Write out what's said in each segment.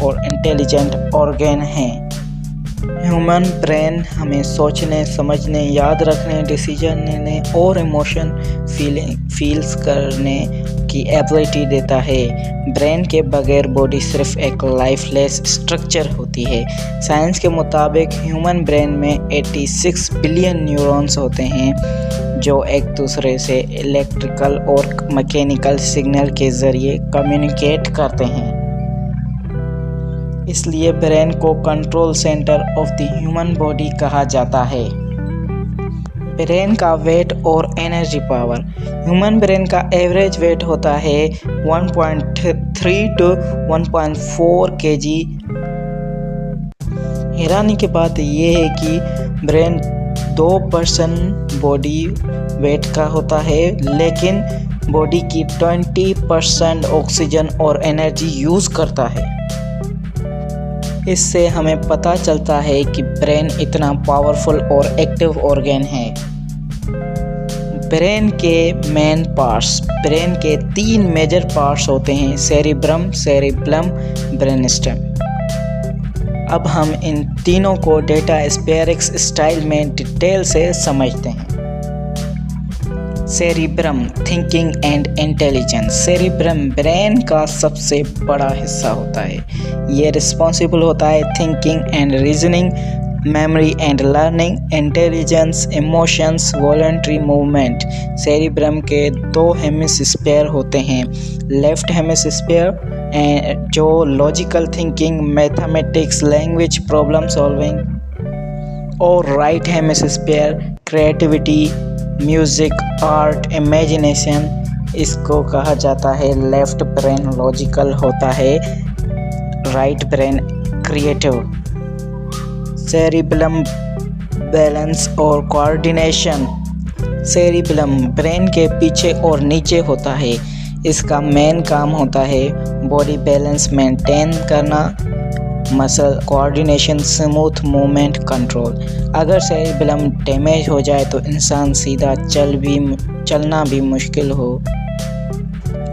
और intelligent organ हैं। Human brain हमें सोचने, समझने, याद रखने, डिसीजन लेने और इमोशन फील्स करने की एबिलिटी देता है। ब्रेन के बगैर बॉडी सिर्फ एक लाइफलेस स्ट्रक्चर होती है। साइंस के मुताबिक ह्यूमन ब्रेन में 86 बिलियन न्यूरॉन्स होते हैं जो एक दूसरे से इलेक्ट्रिकल और मैकेनिकल सिग्नल के ज़रिए कम्युनिकेट करते हैं। इसलिए ब्रेन को control centre of the human body कहा जाता है। ब्रेन का वेट और एनर्जी पावर। ह्यूमन ब्रेन का एवरेज वेट होता है 1.3 to 1.4 kg। हैरानी की बात यह है कि ब्रेन 2% बॉडी वेट का होता है, लेकिन बॉडी की 20% ऑक्सीजन और एनर्जी यूज़ करता है। इससे हमें पता चलता है कि ब्रेन इतना पावरफुल और एक्टिव ऑर्गन है। ब्रेन के मेन पार्ट्स। ब्रेन के 3 मेजर पार्ट्स होते हैं: सेरिब्रम, सेरिबेलम, ब्रेनस्टेम। अब हम इन तीनों को डेटा स्पेयरिक्स स्टाइल में डिटेल से समझते हैं। Cerebrum, thinking and intelligence. Cerebrum brain का सबसे बड़ा हिस्सा होता है। ये रिस्पॉन्सिबल होता है thinking and reasoning, memory and learning, intelligence, emotions, voluntary movement. Cerebrum के 2 हेमिस्फीयर होते हैं। लेफ्ट हेमिस्फीयर जो logical thinking, mathematics, language, problem solving, और right hemisphere creativity, music, art, imagination. इसको कहा जाता है लेफ्ट ब्रेन लॉजिकल होता है, right brain creative. Cerebellum balance और कोऑर्डिनेशन। सेरिबेलम ब्रेन के पीछे और नीचे होता है। इसका मेन काम होता है बॉडी बैलेंस मेंटेन करना, muscle coordination, smooth movement control. अगर सेरिबेलम डैमेज हो जाए तो इंसान सीधा चलना भी मुश्किल हो।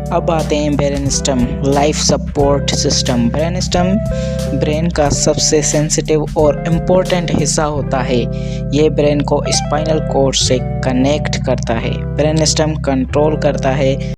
अब आते हैं brainstem, life support system. Brainstem brain का सबसे सेंसिटिव और इम्पोर्टेंट हिस्सा होता है। ये ब्रेन को स्पाइनल कॉर्ड से कनेक्ट करता है। ब्रेनस्टेम कंट्रोल करता है